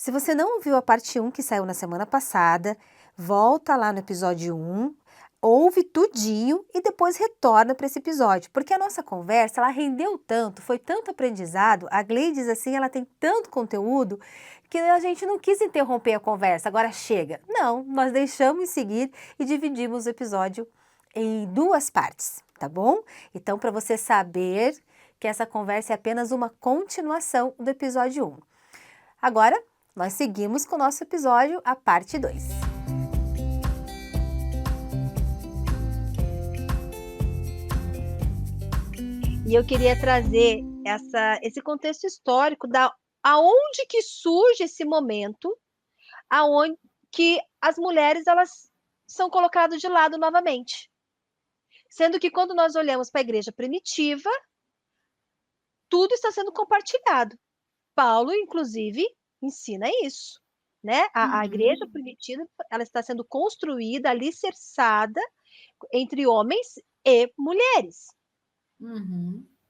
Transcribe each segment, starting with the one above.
Se você não ouviu a parte 1 que saiu na semana passada, volta lá no episódio 1, ouve tudinho e depois retorna para esse episódio, porque a nossa conversa, ela rendeu tanto, foi tanto aprendizado, a Gleides, assim, ela tem tanto conteúdo que a gente não quis interromper a conversa, agora chega. Não, nós deixamos seguir e dividimos o episódio em 2 partes, tá bom? Então, para você saber que essa conversa é apenas uma continuação do episódio 1. Agora, nós seguimos com o nosso episódio, a parte 2. E eu queria trazer esse contexto histórico aonde que surge esse momento, aonde que as mulheres elas são colocadas de lado novamente. Sendo que quando nós olhamos para a igreja primitiva, tudo está sendo compartilhado. Paulo, inclusive, ensina isso, né? A igreja primitiva, ela está sendo construída, alicerçada entre homens e mulheres.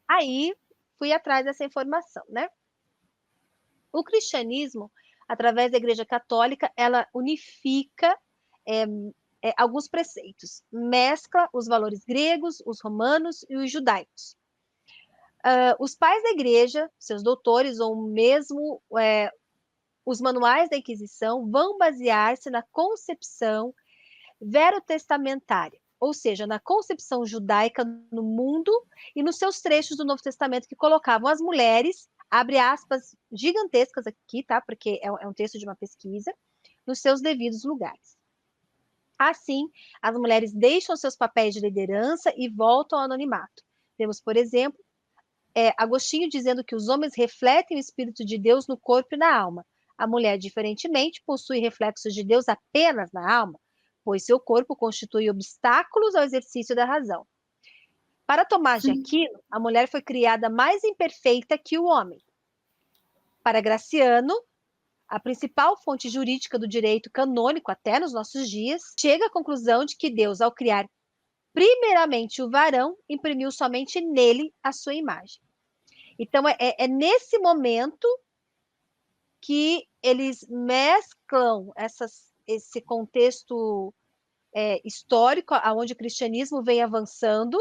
Aí, fui atrás dessa informação, né? O cristianismo, através da Igreja Católica, ela unifica alguns preceitos, mescla os valores gregos, os romanos e os judaicos. Os pais da igreja, seus doutores, ou mesmo os manuais da Inquisição, vão basear-se na concepção verotestamentária, ou seja, na concepção judaica no mundo e nos seus trechos do Novo Testamento que colocavam as mulheres, abre aspas gigantescas aqui, tá? Porque é um texto de uma pesquisa, nos seus devidos lugares. Assim, as mulheres deixam seus papéis de liderança e voltam ao anonimato. Temos, por exemplo, Agostinho dizendo que os homens refletem o Espírito de Deus no corpo e na alma. A mulher, diferentemente, possui reflexos de Deus apenas na alma, pois seu corpo constitui obstáculos ao exercício da razão. Para Tomás de Aquino, a mulher foi criada mais imperfeita que o homem. Para Graciano, a principal fonte jurídica do direito canônico até nos nossos dias, chega à conclusão de que Deus, ao criar primeiramente o varão, imprimiu somente nele a sua imagem. Então, é nesse momento que eles mesclam esse contexto histórico, onde o cristianismo vem avançando,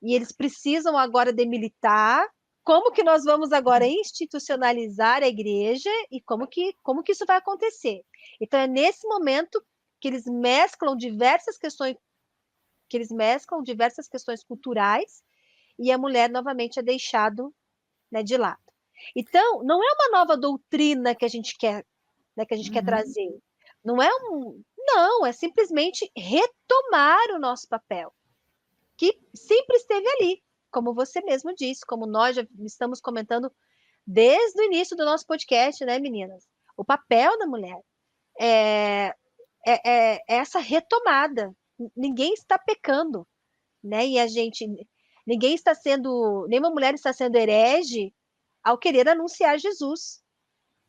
e eles precisam agora demilitar. Como que nós vamos agora institucionalizar a igreja e como que isso vai acontecer? Então, é nesse momento que eles mesclam diversas questões culturais e a mulher novamente é deixado, né, de lado. Então, não é uma nova doutrina que a gente quer, né, que a gente quer trazer. Não, é simplesmente retomar o nosso papel, que sempre esteve ali, como você mesmo disse, como nós já estamos comentando desde o início do nosso podcast, né, meninas? O papel da mulher é essa retomada. Ninguém está pecando, né? E nenhuma mulher está sendo herege ao querer anunciar Jesus.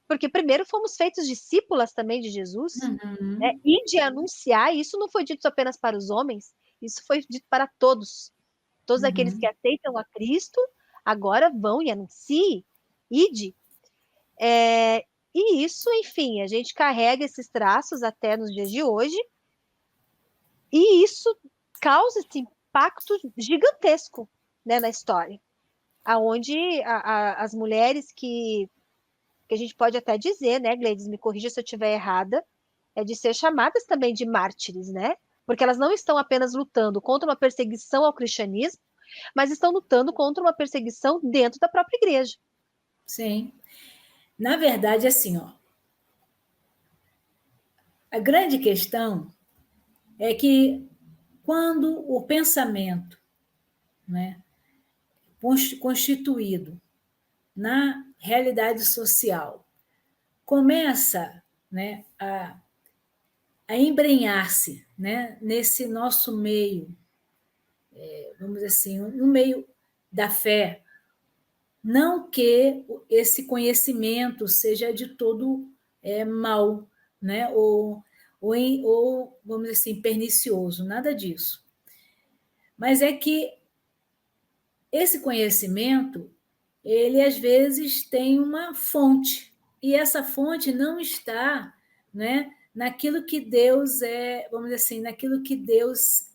Porque primeiro fomos feitos discípulas também de Jesus, né? E de anunciar, isso não foi dito apenas para os homens, isso foi dito para todos. Todos aqueles que aceitam a Cristo, agora vão e anunciem, ide. E isso, enfim, a gente carrega esses traços até nos dias de hoje, e isso causa esse impacto gigantesco, né, na história, aonde as mulheres que a gente pode até dizer, né, Gleides, me corrija se eu estiver errada, é de ser chamadas também de mártires, né? Porque elas não estão apenas lutando contra uma perseguição ao cristianismo, mas estão lutando contra uma perseguição dentro da própria igreja. Sim. Na verdade, assim, ó, a grande questão é que quando o pensamento, né, constituído na realidade social começa, né, a embrenhar-se, né, nesse nosso meio, vamos dizer assim, no meio da fé, não que esse conhecimento seja de todo mal, né, ou, vamos dizer assim, pernicioso, nada disso. Mas é que esse conhecimento, ele às vezes tem uma fonte, e essa fonte não está, né, naquilo que Deus vamos dizer assim, naquilo que Deus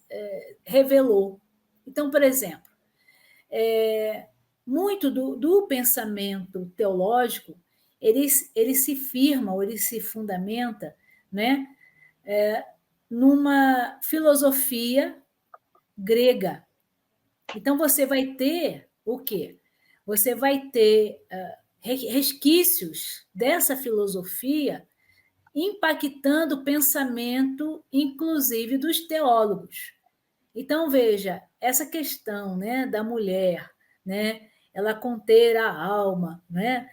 revelou. Então, por exemplo, muito do pensamento teológico, ele se firma, ou ele se fundamenta, né, numa filosofia grega. Então, você vai ter o quê? Você vai ter resquícios dessa filosofia impactando o pensamento, inclusive, dos teólogos. Então, veja, essa questão, né, da mulher, né, ela conter a alma, né,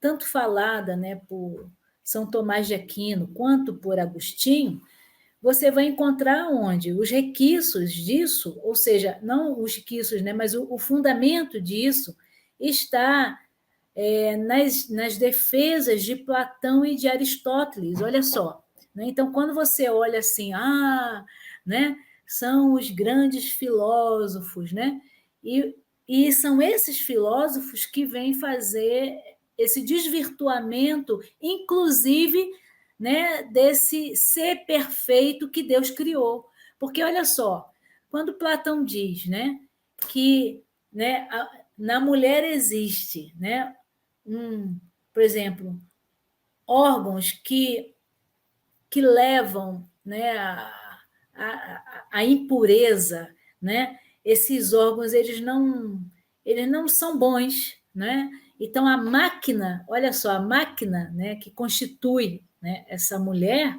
tanto falada, né, por São Tomás de Aquino quanto por Agostinho, você vai encontrar onde? Os requisitos disso, ou seja, não os requisitos, né, mas o fundamento disso está nas defesas de Platão e de Aristóteles, olha só. Né? Então, quando você olha assim, né, são os grandes filósofos, né? E são esses filósofos que vêm fazer esse desvirtuamento, inclusive, né, desse ser perfeito que Deus criou. Porque, olha só, quando Platão diz, né, que, né, na mulher existe, né, por exemplo, órgãos que levam, né, a impureza, né? Esses órgãos eles não são bons, né? Então a máquina, olha só, a máquina, né, que constitui, né, essa mulher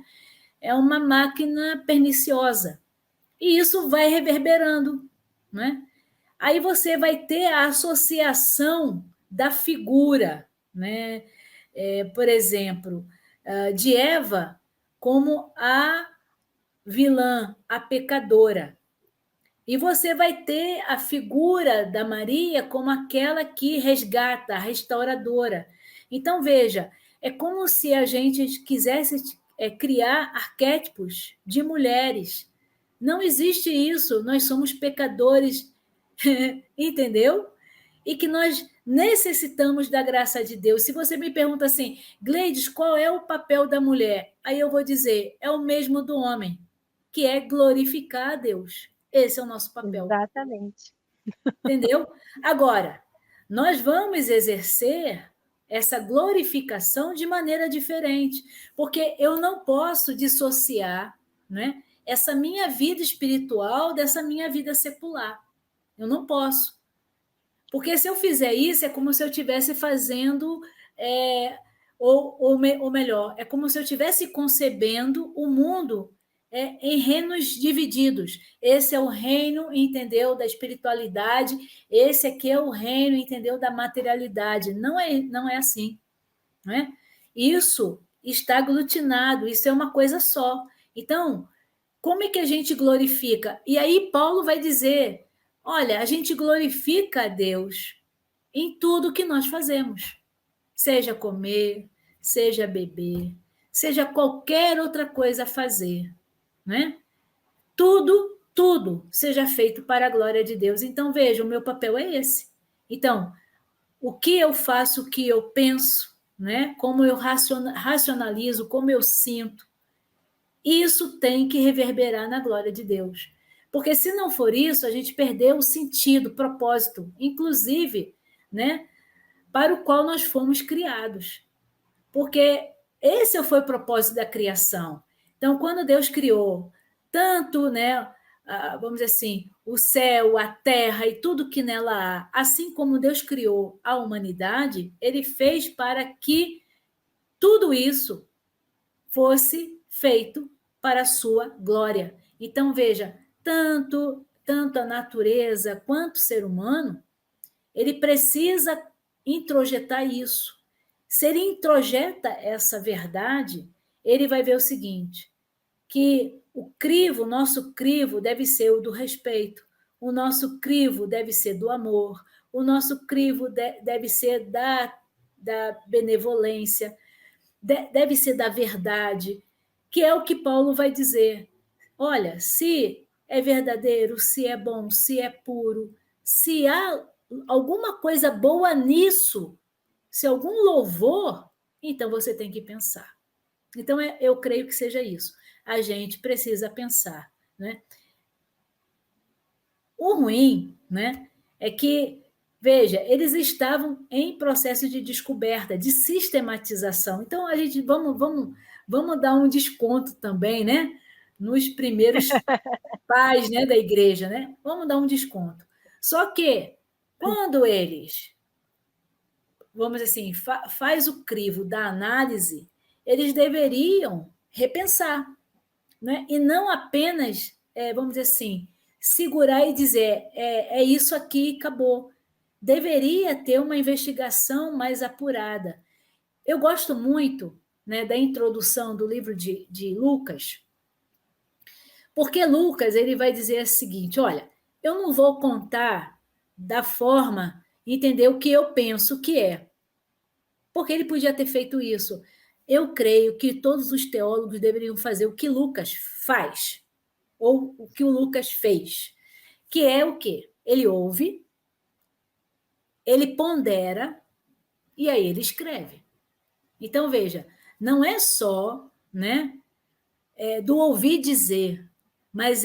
é uma máquina perniciosa e isso vai reverberando, né? Aí você vai ter a associação da figura, né? Por exemplo, de Eva como a vilã, a pecadora. E você vai ter a figura da Maria como aquela que resgata, a restauradora. Então, veja, é como se a gente quisesse criar arquétipos de mulheres. Não existe isso, nós somos pecadores, entendeu? E que nós necessitamos da graça de Deus. Se você me pergunta assim, Gleides, qual é o papel da mulher? Aí eu vou dizer, é o mesmo do homem, que é glorificar a Deus. Esse é o nosso papel. Exatamente. Entendeu? Agora, nós vamos exercer essa glorificação de maneira diferente, porque eu não posso dissociar, né, essa minha vida espiritual dessa minha vida secular. Eu não posso. Porque se eu fizer isso, é como se eu estivesse fazendo, ou melhor, é como se eu estivesse concebendo o mundo em reinos divididos. Esse é o reino, entendeu, da espiritualidade, esse aqui é o reino, entendeu, da materialidade. Não é assim. Não é? Isso está aglutinado, isso é uma coisa só. Então, como é que a gente glorifica? E aí Paulo vai dizer, olha, a gente glorifica a Deus em tudo que nós fazemos. Seja comer, seja beber, seja qualquer outra coisa a fazer, né? Tudo seja feito para a glória de Deus. Então, veja, o meu papel é esse. Então, o que eu faço, o que eu penso, né? Como eu racionalizo, como eu sinto, isso tem que reverberar na glória de Deus. Porque se não for isso, a gente perdeu o sentido, o propósito, inclusive, né, para o qual nós fomos criados. Porque esse foi o propósito da criação. Então, quando Deus criou tanto, né, vamos dizer assim, o céu, a terra e tudo que nela há, assim como Deus criou a humanidade, ele fez para que tudo isso fosse feito para a sua glória. Então, veja, tanto a natureza quanto o ser humano, ele precisa introjetar isso. Se ele introjeta essa verdade, ele vai ver o seguinte, que o crivo, o nosso crivo deve ser o do respeito, o nosso crivo deve ser do amor, o nosso crivo deve ser da benevolência, deve ser da verdade, que é o que Paulo vai dizer. Olha, se é verdadeiro, se é bom, se é puro, se há alguma coisa boa nisso, se algum louvor, então você tem que pensar. Então, eu creio que seja isso. A gente precisa pensar, né? O ruim, né, é que, veja, eles estavam em processo de descoberta, de sistematização. Então, a gente vamos dar um desconto também, né, nos primeiros pais, né, da igreja, né? Vamos dar um desconto. Só que quando eles, vamos dizer assim, faz o crivo da análise, eles deveriam repensar, né? E não apenas, vamos dizer assim, segurar e dizer é isso aqui, acabou. Deveria ter uma investigação mais apurada. Eu gosto muito, né, da introdução do livro de Lucas, porque Lucas ele vai dizer o seguinte: olha, eu não vou contar da forma, entender o que eu penso que é, porque ele podia ter feito isso. Eu creio que todos os teólogos deveriam fazer o que Lucas faz, ou o que o Lucas fez, que é o quê? Ele ouve, ele pondera e aí ele escreve. Então, veja, não é só, né, do ouvir dizer, mas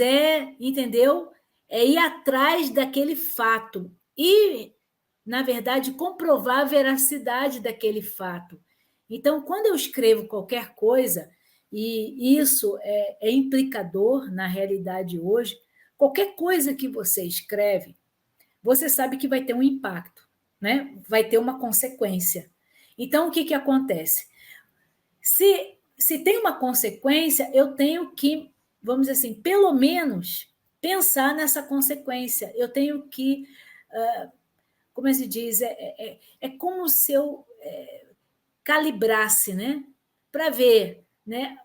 entendeu? É ir atrás daquele fato e, na verdade, comprovar a veracidade daquele fato. Então, quando eu escrevo qualquer coisa, e isso é implicador na realidade hoje, qualquer coisa que você escreve, você sabe que vai ter um impacto, né? Vai ter uma consequência. Então, o que, que acontece? Se tem uma consequência, eu tenho que, vamos dizer assim, pelo menos pensar nessa consequência. Eu tenho que, como se diz, é como se eu calibrasse, né? Para ver, né?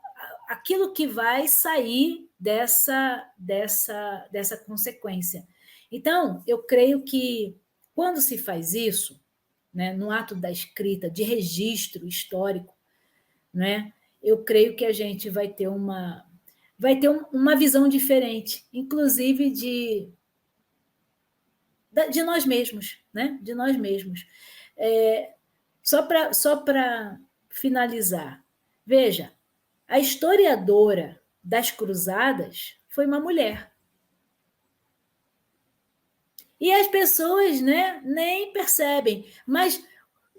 Aquilo que vai sair dessa consequência. Então, eu creio que quando se faz isso, né, no ato da escrita, de registro histórico, né, eu creio que a gente vai ter uma visão diferente, inclusive de nós mesmos, né? De nós mesmos. Só para finalizar, veja, a historiadora das cruzadas foi uma mulher. E as pessoas, né, nem percebem. Mas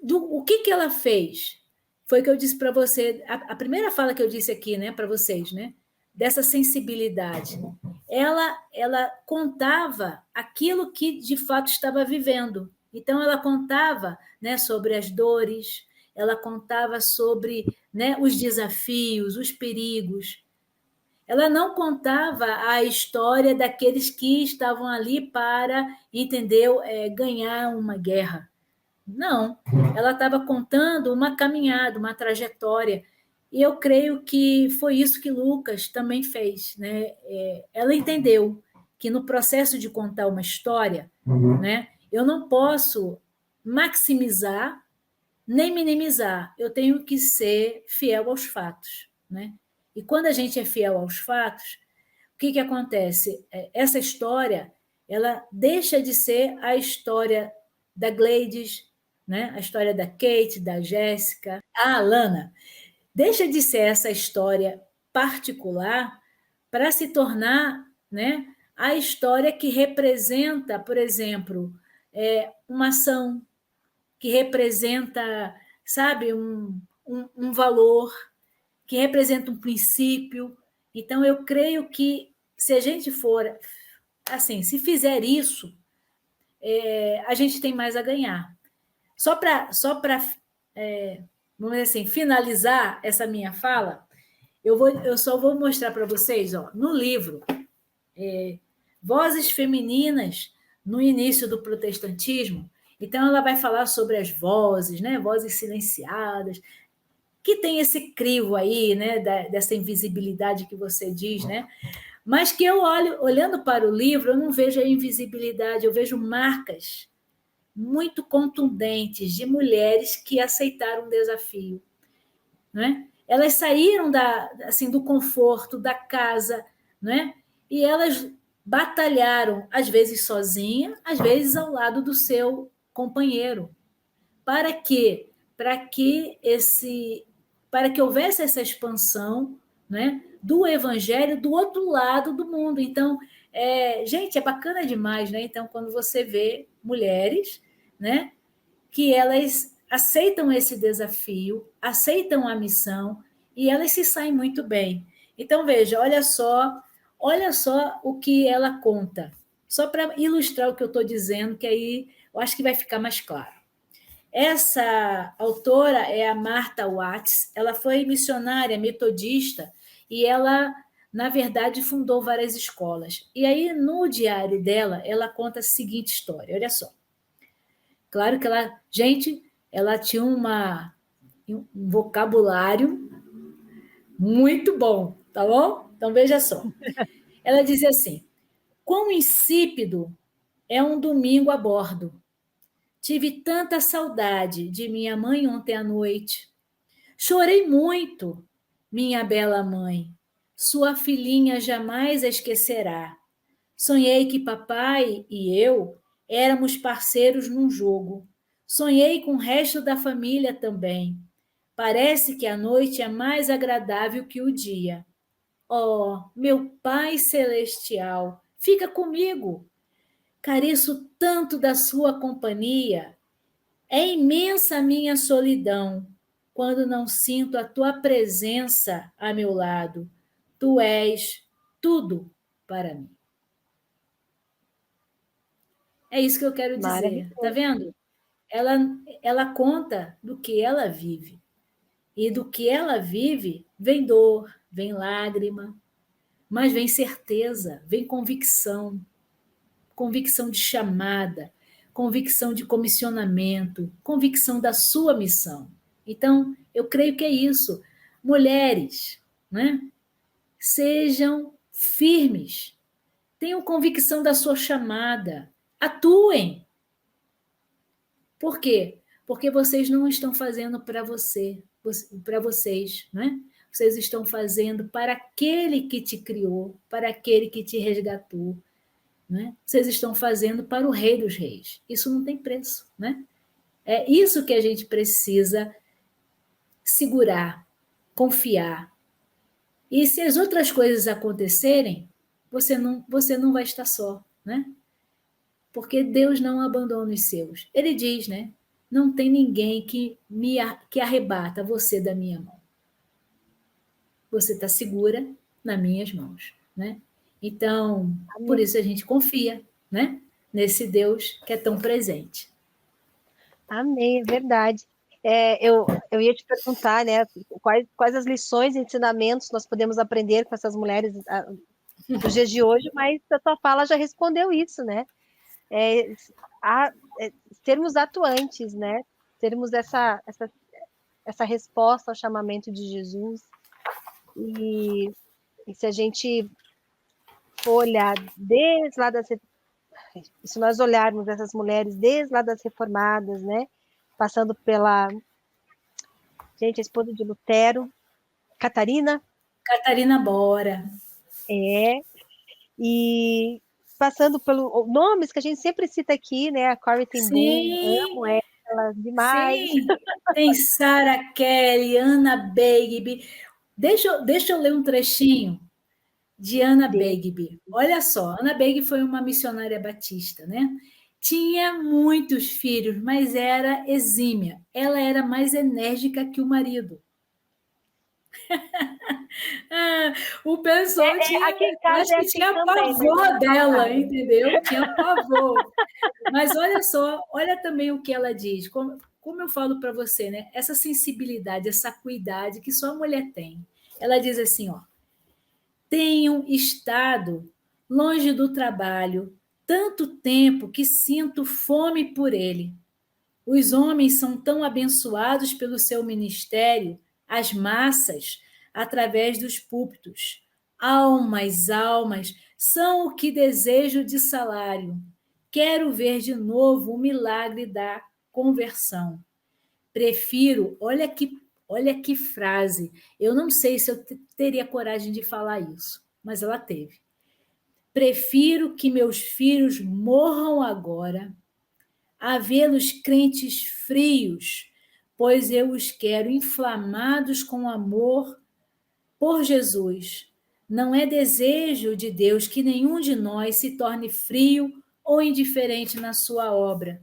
o que ela fez? Foi o que eu disse para você, a primeira fala que eu disse aqui, né, para vocês, né, dessa sensibilidade. Ela contava aquilo que de fato estava vivendo. Então, ela contava, né, sobre as dores, ela contava sobre, né, os desafios, os perigos. Ela não contava a história daqueles que estavam ali para, entendeu, ganhar uma guerra. Não, ela estava contando uma caminhada, uma trajetória. E eu creio que foi isso que Lucas também fez, né? Ela entendeu que no processo de contar uma história, né, eu não posso maximizar nem minimizar, eu tenho que ser fiel aos fatos, né? E quando a gente é fiel aos fatos, o que acontece? Essa história, ela deixa de ser a história da Gleides, né? A história da Kate, da Jéssica, a Alana. Deixa de ser essa história particular para se tornar, né, a história que representa, por exemplo, uma ação, que representa, sabe, um valor, que representa um princípio. Então, eu creio que se a gente for, assim, se fizer isso, a gente tem mais a ganhar. Só para vamos dizer assim, finalizar essa minha fala, eu só vou mostrar para vocês, ó, no livro, Vozes Femininas no Início do Protestantismo. Então, ela vai falar sobre as vozes, né? Vozes silenciadas, que tem esse crivo aí, né? Dessa invisibilidade que você diz, né? Mas que eu olhando para o livro, eu não vejo a invisibilidade, eu vejo marcas muito contundentes de mulheres que aceitaram o desafio, né? Elas saíram assim, do conforto da casa, né? E elas batalharam, às vezes sozinha, às vezes ao lado do seu companheiro. Para quê? para que houvesse essa expansão, né, do evangelho do outro lado do mundo. Então, gente, é bacana demais, né? Então, quando você vê mulheres, né, que elas aceitam esse desafio, aceitam a missão e elas se saem muito bem. Então, veja, olha só o que ela conta. Só para ilustrar o que eu estou dizendo, que aí eu acho que vai ficar mais claro. Essa autora é a Martha Watts, ela foi missionária metodista e ela, na verdade, fundou várias escolas. E aí, no diário dela, ela conta a seguinte história, olha só. Claro que ela tinha um vocabulário muito bom, tá bom? Então, veja só. Ela dizia assim, quão insípido é um domingo a bordo. Tive tanta saudade de minha mãe ontem à noite. Chorei muito, minha bela mãe. Sua filhinha jamais a esquecerá. Sonhei que papai e eu éramos parceiros num jogo. Sonhei com o resto da família também. Parece que a noite é mais agradável que o dia. Oh, meu Pai Celestial, fica comigo. Careço tanto da sua companhia. É imensa a minha solidão quando não sinto a tua presença a meu lado. Tu és tudo para mim. É isso que eu quero dizer. Tá Maravilhoso. vendo? Ela, ela conta do que ela vive. E do que ela vive, vem dor, vem lágrima, mas vem certeza, vem convicção, convicção de chamada, convicção de comissionamento, convicção da sua missão. Então, eu creio que é isso. Mulheres, né? Sejam firmes, tenham convicção da sua chamada, atuem. Por quê? Porque vocês não estão fazendo para para vocês, né? Vocês estão fazendo para aquele que te criou, para aquele que te resgatou, né? Vocês estão fazendo para o Rei dos Reis. Isso não tem preço, né? É isso que a gente precisa segurar, confiar. E se as outras coisas acontecerem, você não vai estar só, né? Porque Deus não abandona os seus. Ele diz, né? Não tem ninguém que arrebata você da minha mão. Você está segura nas minhas mãos, né? Então, por Amém. isso a gente confia, né? Nesse Deus que é tão presente. Amém, é verdade. Eu ia te perguntar, né, quais as lições e ensinamentos nós podemos aprender com essas mulheres dos dias de hoje, mas a tua fala já respondeu isso, né? É, a- sermos atuantes, né? Termos essa resposta ao chamamento de Jesus. E, e se a gente for olhar desde lá se nós olharmos essas mulheres desde lá das reformadas, né? Passando pela, gente, a esposa de Lutero, Catarina, Catarina Bora. é, e passando pelo nomes que a gente sempre cita aqui, né? A Corrie ten Boom, Sim, amo ela demais. sim. Tem Sarah Kelly, Anna Bagby. Deixa eu ler um trechinho de Anna Deus. Bagby. Olha só, Anna Bagby foi uma missionária batista, né? Tinha muitos filhos, mas era exímia. Ela era mais enérgica que o marido. Ah, o pessoal Aqui em acho casa é que assim tinha também, mas pavor dela, sabe? entendeu? Tinha pavor. Mas olha só, olha também o que ela diz. Como eu falo para você, né? Essa sensibilidade, essa acuidade que só a mulher tem. Ela diz assim, ó, tenho estado longe do trabalho tanto tempo que sinto fome por ele. Os homens são tão abençoados pelo seu ministério, as massas, através dos púlpitos. Almas, almas, são o que desejo de salário. Quero ver de novo o milagre da conversão. Prefiro, olha que frase. Eu não sei se eu teria coragem de falar isso, mas ela teve. Prefiro que meus filhos morram agora a vê-los crentes frios pois eu os quero inflamados com amor por Jesus. Não é desejo de Deus que nenhum de nós se torne frio ou indiferente na sua obra,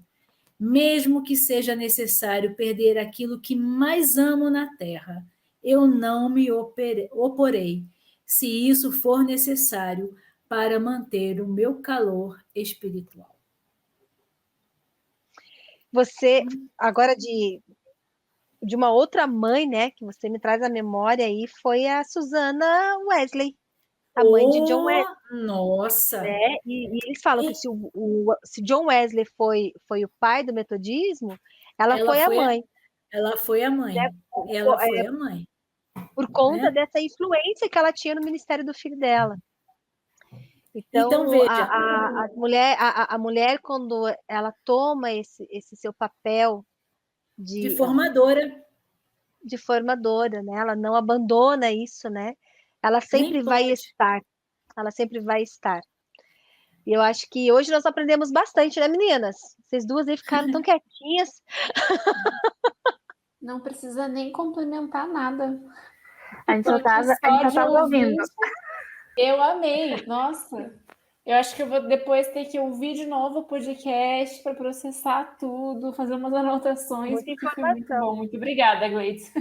mesmo que seja necessário perder aquilo que mais amo na terra. Eu não me oporei, se isso for necessário para manter o meu calor espiritual. Você, agora de uma outra mãe, né, que você me traz à memória aí, foi a Susana Wesley, a mãe de John Wesley, Nossa! né? E eles falam que se John Wesley foi o pai do metodismo, ela foi a mãe. Ela foi a mãe. Né? Ela foi a mãe. Por conta né? dessa influência que ela tinha no ministério do filho dela. Então, veja. A mulher, quando ela toma esse seu papel de formadora. De formadora, né? Ela não abandona isso, né? Ela sempre vai estar. Ela sempre vai estar. E eu acho que hoje nós aprendemos bastante, né, meninas? Vocês duas aí ficaram tão quietinhas. Não precisa nem complementar nada. A gente só tava ouvindo. Eu amei, nossa. Eu acho que eu vou depois ter que ouvir de novo o podcast para processar tudo, fazer umas anotações, porque foi muito bom. Muito obrigada, Gleice.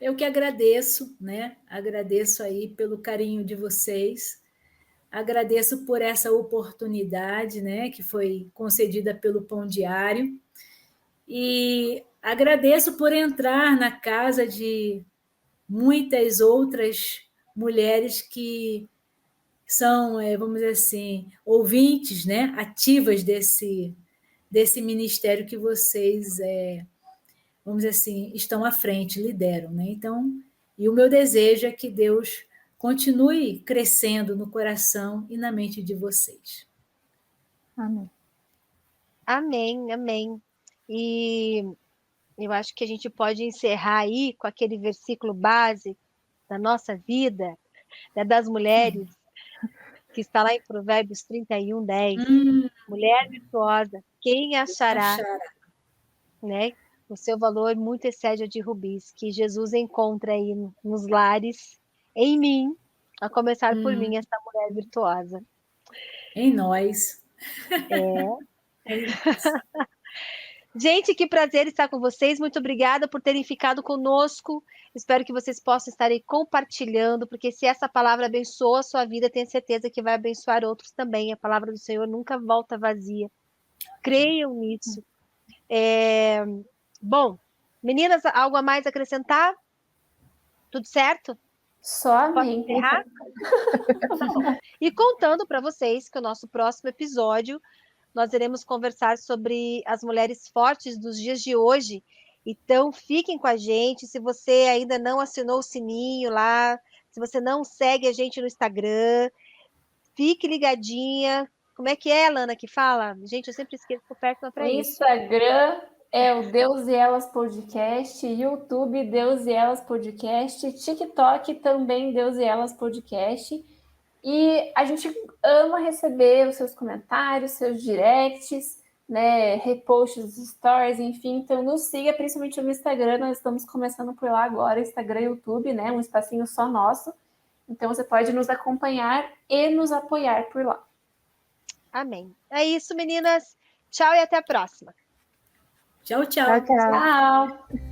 Eu que agradeço, né? Agradeço aí pelo carinho de vocês. Agradeço por essa oportunidade, né, que foi concedida pelo Pão Diário. E agradeço por entrar na casa de muitas outras mulheres que são, vamos dizer assim, ouvintes, né, ativas desse ministério que vocês, vamos dizer assim, estão à frente, lideram, né? Então, e o meu desejo é que Deus continue crescendo no coração e na mente de vocês. Amém. Amém, amém. E eu acho que a gente pode encerrar aí com aquele versículo base da nossa vida, né, das mulheres, que está lá em Provérbios 31:10. Mulher virtuosa, quem achará? Né? O seu valor muito excede o de rubis, que Jesus encontra aí nos lares, em mim, a começar por mim, essa mulher virtuosa. Em nós. Gente, que prazer estar com vocês. Muito obrigada por terem ficado conosco. Espero que vocês possam estar aí compartilhando, porque se essa palavra abençoa a sua vida, tenho certeza que vai abençoar outros também. A palavra do Senhor nunca volta vazia. Creiam nisso. Bom, meninas, algo a mais a acrescentar? Tudo certo? Só amém. E contando para vocês que o nosso próximo episódio nós iremos conversar sobre as mulheres fortes dos dias de hoje. Então, fiquem com a gente. Se você ainda não assinou o sininho lá, se você não segue a gente no Instagram, fique ligadinha. Como é que é, Lana, que fala? Gente, eu sempre esqueço por perto para isso. Instagram é o Deus e Elas Podcast, YouTube Deus e Elas Podcast, TikTok também Deus e Elas Podcast. E a gente ama receber os seus comentários, seus directs, né, reposts dos stories, enfim. Então, nos siga, principalmente no Instagram. Nós estamos começando por lá agora, Instagram e YouTube, né, um espacinho só nosso. Então, você pode nos acompanhar e nos apoiar por lá. Amém. É isso, meninas. Tchau e até a próxima. Tchau, tchau. Tchau, tchau. Tchau.